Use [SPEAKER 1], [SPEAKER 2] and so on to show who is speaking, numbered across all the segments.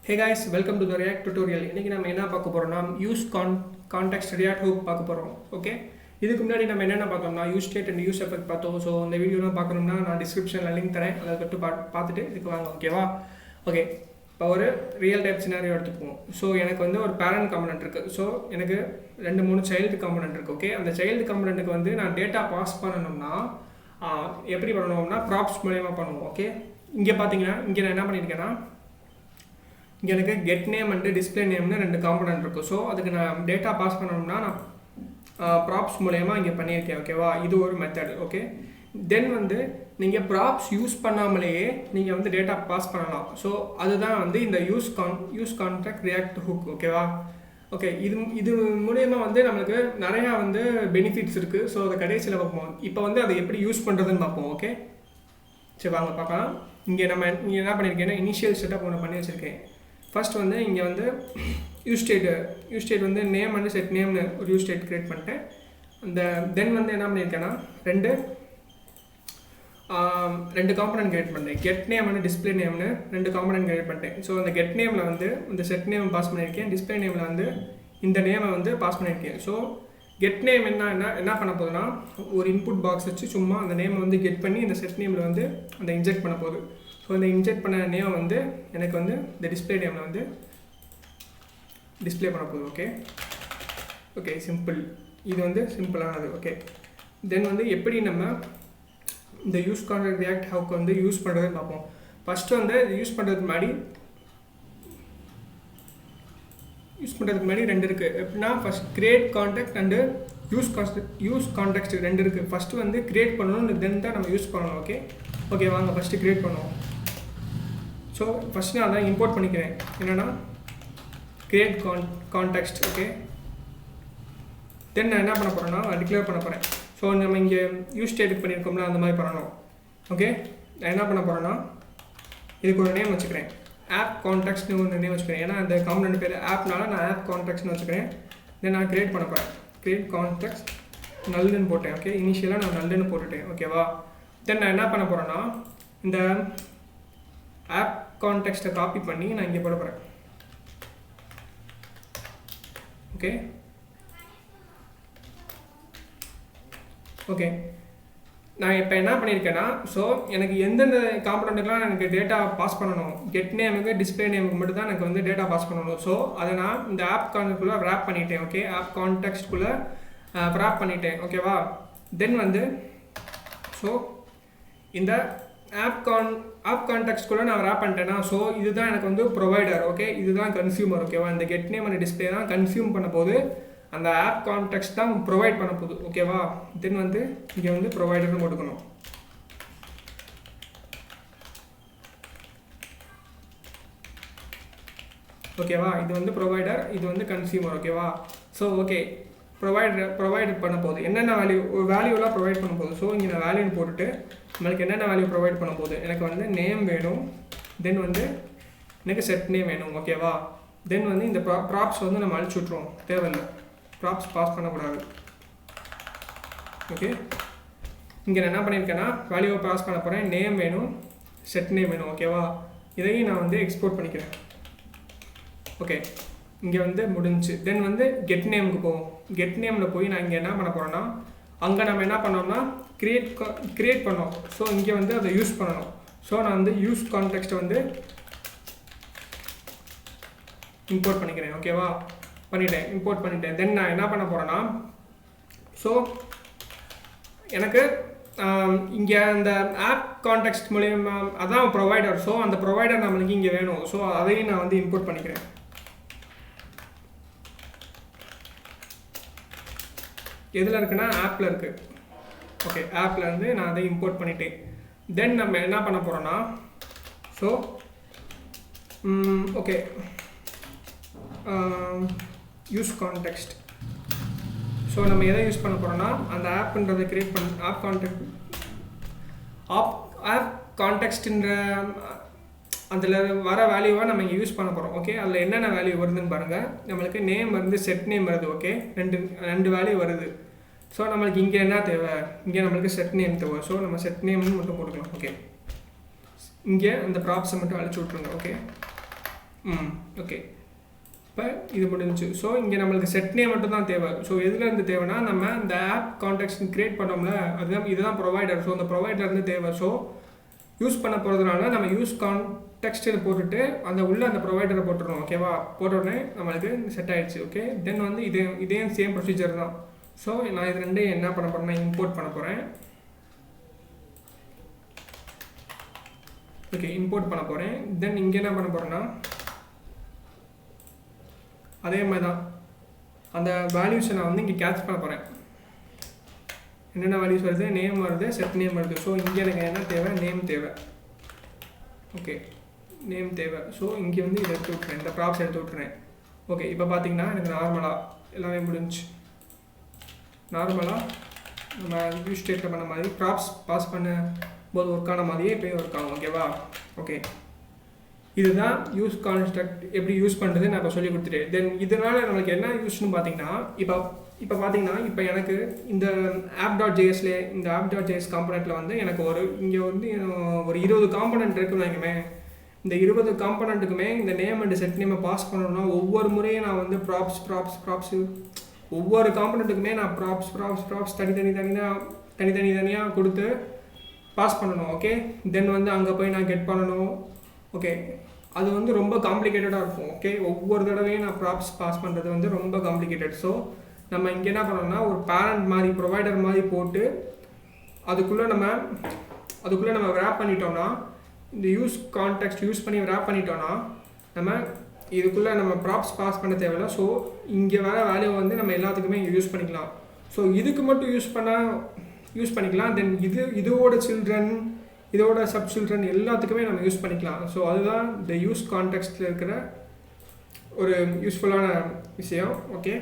[SPEAKER 1] Hey guys, welcome to the React tutorial. இன்னைக்கு நம்ம என்ன பார்க்க போறோம்னா useContext React hook பார்க்க போறோம். ஓகே, இதுக்கு முன்னாடி நம்ம என்னென்ன பார்த்தோம்னா use state and use effect பார்த்தோம். ஸோ இந்த வீடியோலாம் பார்க்கணும்னா நான் டிஸ்கிரிப்ஷனில் லிங்க் தரேன், அதை தொட்டு பார்த்துட்டு இதுக்கு வாங்க. ஓகேவா? ஓகே, இப்போ ஒரு ரியல் டைப் சினாரியோ எடுத்துக்குவோம். ஸோ எனக்கு வந்து ஒரு பேரண்ட் காம்பனன்ட் இருக்குது. ஸோ எனக்கு 2-3 சைல்டு காம்பனன்ட் இருக்குது. ஓகே, அந்த சைல்டு காம்பனன்ட்டுக்கு வந்து நான் டேட்டா பாஸ் பண்ணணும்னா எப்படி பண்ணணும்னா ப்ராப்ஸ் மூலயமா பண்ணுவோம். ஓகே, இங்கே பார்த்தீங்கன்னா இங்கே நான் என்ன பண்ணியிருக்கேன்னா இங்கே எனக்கு கெட் நேம் அண்டு டிஸ்பிளே நேம்னு 2 காம்பனன்ட் இருக்கும். ஸோ அதுக்கு நான் டேட்டா பாஸ் பண்ணணும்னா நான் ப்ராப்ஸ் மூலயமா இங்கே பண்ணியிருக்கேன். ஓகேவா? இது ஒரு மெத்தட். ஓகே, தென் வந்து நீங்கள் ப்ராப்ஸ் யூஸ் பண்ணாமலேயே நீங்கள் வந்து டேட்டா பாஸ் பண்ணலாம். ஸோ அதுதான் வந்து இந்த useContext React hook. ஓகேவா? ஓகே, இது மூலயமா வந்து நம்மளுக்கு நிறையா வந்து பெனிஃபிட்ஸ் இருக்குது. ஸோ அதை கடைசியில் பார்ப்போம். இப்போ வந்து அதை எப்படி யூஸ் பண்ணுறதுன்னு பார்ப்போம். ஓகே, சரி வாங்க பார்க்கலாம். இங்கே என்ன பண்ணியிருக்கேன்னா இனிஷியல் செட்டப் ஒன்று பண்ணி வச்சுருக்கேன். ஃபர்ஸ்ட் வந்து இங்கே வந்து யூஸ் ஸ்டேட் வந்து நேம் வந்து செட் நேம்னு ஒரு யூஸ் ஸ்டேட் க்ரியேட் பண்ணிட்டேன். அந்த தென் வந்து என்ன பண்ணியிருக்கேன்னா ரெண்டு காம்பனன்ட் க்ரியேட் பண்ணிட்டேன். கெட் நேம் வந்து டிஸ்பிளே நேம்னு 2 காம்பனன்ட் க்ரியேட் பண்ணிட்டேன். ஸோ அந்த கெட் நேமில் வந்து இந்த செட் நேம் பாஸ் பண்ணியிருக்கேன். டிஸ்பிளே நேமில் வந்து இந்த நேமை வந்து பாஸ் பண்ணியிருக்கேன். ஸோ கெட் நேம் என்ன பண்ண போகுதுன்னா ஒரு இன்புட் பாக்ஸ் வச்சு சும்மா அந்த நேமை வந்து கெட் பண்ணி இந்த செட் நேமில் வந்து அந்த இன்ஜெக்ட் பண்ண போகுது. ஸோ இந்த இன்ஜெக்ட் பண்ண நேம் வந்து எனக்கு வந்து இந்த டிஸ்பிளே நேமில் வந்து டிஸ்பிளே பண்ண போகுது. Okay okay, simple. இது வந்து சிம்பிளானது. ஓகே, தென் வந்து எப்படி நம்ம இந்த useContext React hook வந்து யூஸ் பண்ணுறதுன்னு பார்ப்போம். ஃபஸ்ட்டு வந்து யூஸ் பண்ணுறதுக்கு முன்னாடி 2 இருக்குது. எப்படின்னா first create contact and use contact 2 இருக்குது. ஃபஸ்ட்டு வந்து கிரியேட் பண்ணணும், தென் தான் நம்ம யூஸ் பண்ணணும். ஓகே ஓகே, வாங்க ஃபஸ்ட்டு கிரியேட் பண்ணுவோம். ஸோ ஃபஸ்ட் நான் தான் இம்போர்ட் பண்ணிக்கிறேன். என்னென்னா கிரியேட் கான்டெக்ட். ஓகே, தென் நான் என்ன பண்ண போகிறேன்னா டிக்ளேர் பண்ண போகிறேன். ஸோ நம்ம இங்கே யூஸ் ஸ்டேட்டுக்கு பண்ணியிருக்கோம்னா அந்த மாதிரி பண்ணணும். ஓகே, நான் என்ன பண்ண போகிறேன்னா இதுக்கு ஒரு நேம் வச்சுக்கிறேன். ஆப் கான்டெக்ட்னு ஒரு நேம் வச்சுக்கிறேன். ஏன்னா அந்த காம்பனன்ட் பேர் ஆப்னால நான் ஆப் கான்டெக்ட்னு வச்சுக்கிறேன். தென் நான் கிரியேட் பண்ண போகிறேன். கிரியேட் கான்டெக்ட் நல்லுன்னு போட்டேன். ஓகே, இனிஷியலாக நான் நல்லுன்னு போட்டுட்டேன். ஓகேவா? தென் நான் என்ன பண்ண போகிறேன்னா இந்த ஆப் கான்டெக்ட்டை காப்பி பண்ணி நான் இங்கே போட போகிறேன். ஓகே ஓகே, நான் இப்போ என்ன பண்ணியிருக்கேன்னா ஸோ எனக்கு எந்தெந்த காம்பனண்ட்டுக்கெலாம் எனக்கு டேட்டா பாஸ் பண்ணணும், கெட் நேமுக்கு டிஸ்பிளே நேமுக்கு மட்டும் தான் எனக்கு வந்து டேட்டா பாஸ் பண்ணணும். ஸோ அதை நான் இந்த ஆப் கான்டெக்ட்குள்ளே ரேப் பண்ணிட்டேன். ஓகே, ஆப் கான்டெக்ட்குள்ளே ரேப் பண்ணிட்டேன். ஓகேவா? தென் வந்து ஸோ இந்த ஆப் கான்டெக்ட்குள்ளே நான் ரேப் பண்ணிட்டேன்னா ஸோ இதுதான் எனக்கு வந்து ப்ரொவைடர். ஓகே, இதுதான் கன்சியூமர். ஓகேவா? இந்த கெட் நேம் அண்ட் டிஸ்பிளே தான் கன்சியூம் பண்ண போது, அந்த ஆப் கான்டெக்ட் தான் ப்ரொவைட் பண்ண போகுது. ஓகேவா? தென் வந்து இங்கே வந்து ப்ரொவைடர்னு போட்டுக்கணும். ஓகேவா? இது வந்து ப்ரொவைடர், இது வந்து கன்சியூமர். ஓகேவா? ஸோ ஓகே, ப்ரொவைட் பண்ண போகுது. என்னென்ன வேல்யூலாம் ப்ரொவைட் பண்ண போகுது. ஸோ இங்கே நான் வேல்யூன்னு போட்டுட்டு நம்மளுக்கு என்னென்ன வேல்யூ ப்ரொவைட் பண்ண போகுது. எனக்கு வந்து நேம் வேணும், தென் வந்து எனக்கு செட் நேம் வேணும். ஓகேவா? தென் வந்து இந்த ப்ராப்ஸ் வந்து நம்ம அழிச்சு விட்ருவோம், தேவையில்லை, ப்ராப்ஸ் பாஸ் பண்ணக்கூடாது. ஓகே, இங்கே நான் என்ன பண்ணியிருக்கேன்னா வேல்யூவை பாஸ் பண்ண போகிறேன். நேம் வேணும், செட் நேம் வேணும். ஓகேவா? இதையும் நான் வந்து எக்ஸ்போர்ட் பண்ணிக்கிறேன். ஓகே, இங்கே வந்து முடிஞ்சு. தென் வந்து கெட் நேமுக்கு போவோம். கெட் நேமில் போய் நான் இங்கே என்ன பண்ண போகிறேன்னா அங்கே நம்ம என்ன பண்ணோம்னா கிரியேட் பண்ணோம். ஸோ இங்கே வந்து அதை யூஸ் பண்ணணும். ஸோ நான் வந்து useContext வந்து இம்போர்ட் பண்ணிக்கிறேன். ஓகேவா? இம்போர்ட் பண்ணிட்டேன். தென் நான் என்ன பண்ண போகிறேன்னா ஸோ எனக்கு இங்கே அந்த ஆப் கான்டெக்ட் மூலயமா அதான் ப்ரொவைடர். ஸோ அந்த ப்ரொவைடர் நம்மளுக்கு இங்கே வேணும். ஸோ அதையும் நான் வந்து இம்போர்ட் பண்ணிக்கிறேன். எதில் இருக்குன்னா ஆப்பில் இருக்குது. ஓகே, ஆப்பில் இருந்து நான் அதை இம்போர்ட் பண்ணிட்டேன். தென் நம்ம என்ன பண்ண போகிறோன்னா ஸோ ஓகே useContext. ஸோ நம்ம எதை யூஸ் பண்ண போகிறோன்னா அந்த ஆப்ன்றதை கிரியேட் பண்ண ஆப் கான்டெக்ட்ன்ற அதில் வர வேல்யூவாக நம்ம இங்கே யூஸ் பண்ண போகிறோம். ஓகே, அதில் என்னென்ன வேல்யூ வருதுன்னு பாருங்கள். நம்மளுக்கு நேம் வருது, செட் நேம் வருது. ஓகே, ரெண்டு வேல்யூ வருது. ஸோ நம்மளுக்கு இங்கே என்ன தேவை, இங்கே நம்மளுக்கு செட் நேம் தேவை. ஸோ நம்ம செட் நேம்னு மட்டும் போட்டுக்கலாம். ஓகே, இங்கே அந்த ப்ராப்ஸை மட்டும் அழிச்சு விட்ருங்க. Okay, okay. இப்போ இது முடிஞ்சு. ஸோ இங்கே நம்மளுக்கு செட் நேம் மட்டும் தான் தேவை. ஸோ எதுலேருந்து தேவைன்னா நம்ம இந்த ஆப் கான்டெக்ட் க்ரியேட் பண்ணோம்ல, அதுதான் இதுதான் ப்ரொவைடர். ஸோ அந்த ப்ரொவைடர்லேருந்து தேவை. ஸோ யூஸ் பண்ண போகிறதுனால நம்ம யூஸ் கான்டெக்ட் போட்டுட்டு அந்த உள்ள அந்த ப்ரொவைடரை போட்டுருவோம். ஓகேவா? போட்டோடனே நம்மளுக்கு செட் ஆகிடுச்சு. ஓகே. தென் வந்து இதே சேம் ப்ரொசீஜர் தான். ஸோ நான் இது ரெண்டையும் என்ன பண்ண போகிறேன்னா இம்போர்ட் பண்ண போகிறேன். ஓகே, இம்போர்ட் பண்ண போகிறேன். தென் இங்கே என்ன பண்ண போகிறேன்னா அதே மாதிரி தான் அந்த வேல்யூஸை நான் வந்து இங்கே கேட்ச் பண்ண போகிறேன். என்னென்ன வேல்யூஸ் வருது? நேம் வருது, செட் நேம் வருது. ஸோ இங்கே எனக்கு என்ன தேவை? நேம் தேவை. ஓகே, நேம் தேவை. ஸோ இங்கே வந்து இதை எடுத்து விட்றேன், இந்த ப்ராப்ஸ் எடுத்து விட்றேன். ஓகே, இப்போ பார்த்தீங்கன்னா எனக்கு நார்மலாக எல்லாமே முடிஞ்சு. நார்மலாக நம்ம யூஸ் ஸ்டேட்டில் பண்ண மாதிரி ப்ராப்ஸ் பாஸ் பண்ண போது ஒர்க் ஆன மாதிரியே இப்போ ஒர்க் ஆகும். ஓகேவா? ஓகே, இதுதான் யூஸ் கான்ஸ்ட்ரக்ட் எப்படி யூஸ் பண்ணுறது நான் இப்போ சொல்லி கொடுத்துட்டேன். தென் இதனால் நம்மளுக்கு என்ன யூஸ்னு பார்த்தீங்கன்னா இப்போ பார்த்தீங்கன்னா இப்போ எனக்கு இந்த app.jsல இந்த app.js காம்பனண்ட்டில் வந்து எனக்கு இங்கே வந்து ஒரு 20 காம்பனண்ட் இருக்குன்னு வைங்கமே. இந்த 20 காம்பனண்ட்டுக்குமே இந்த நேம் அண்ட் செட் நேமை பாஸ் பண்ணணும்னா ஒவ்வொரு முறையும் நான் வந்து ப்ராப்ஸ் ஒவ்வொரு காம்பனண்ட்டுக்குமே நான் ப்ராப்ஸ் தனித்தனியாக கொடுத்து பாஸ் பண்ணணும். ஓகே, தென் வந்து அங்கே போய் நான் கெட் பண்ணணும். ஓகே, அது வந்து ரொம்ப காம்ப்ளிகேட்டடாக இருக்கும். ஓகே, ஒவ்வொரு தடவையும் நான் ப்ராப்ஸ் பாஸ் பண்ணுறது வந்து ரொம்ப காம்ப்ளிகேட்டட். ஸோ நம்ம இங்கே என்ன பண்ணோம்னா ஒரு பேரண்ட் மாதிரி ப்ரொவைடர் மாதிரி போட்டு அதுக்குள்ளே நம்ம ரேப் பண்ணிட்டோம்னா, இந்த யூஸ் கான்டெக்ட் யூஸ் பண்ணி ரேப் பண்ணிட்டோம்னா நம்ம இதுக்குள்ளே நம்ம ப்ராப்ஸ் பாஸ் பண்ண தேவையில்லை. ஸோ இங்கே வர வேல்யூ வந்து நம்ம எல்லாத்துக்குமே யூஸ் பண்ணிக்கலாம். ஸோ இதுக்கு மட்டும் யூஸ் பண்ணிக்கலாம். தென் இதோட சில்ட்ரன், இதோட சப் சில்ட்ரன் எல்லாத்துக்குமே நம்ம யூஸ் பண்ணிக்கலாம். ஸோ அதுதான் இந்த யூஸ் கான்டெக்ஸ்டில் இருக்கிற ஒரு யூஸ்ஃபுல்லான விஷயம். ஓகே,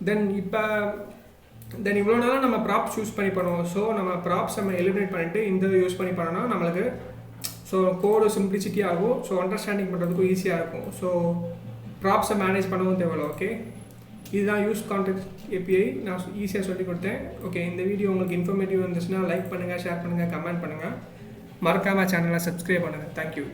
[SPEAKER 1] தென் இவ்வளோ நேரம் நம்ம ப்ராப்ஸ் யூஸ் பண்ணி பண்ணுவோம். ஸோ நம்ம ப்ராப்ஸ் நம்ம எலிமினேட் பண்ணிவிட்டு இந்த யூஸ் பண்ணி பண்ணோன்னா நம்மளுக்கு ஸோ கோடு சிம்பிளிசிட்டி ஆகும். ஸோ அண்டர்ஸ்டாண்டிங் பண்ணுறதுக்கும் ஈஸியாக இருக்கும். ஸோ ப்ராப்ஸை மேனேஜ் பண்ணவும் தேவையில்ல. ஓகே, இதுதான் யூஸ் கான்டெக்ட் API நான் ஈஸியாக சொல்லி கொடுத்தேன். ஓகே, இந்த வீடியோ உங்களுக்கு இன்ஃபர்மேட்டிவ் இருந்துச்சுன்னா லைக் பண்ணுங்கள், ஷேர் பண்ணுங்கள், கமெண்ட் பண்ணுங்கள். மறக்காமல் சேனலை சப்ஸ்கிரைப் பண்ணுங்கள். தேங்க்யூ.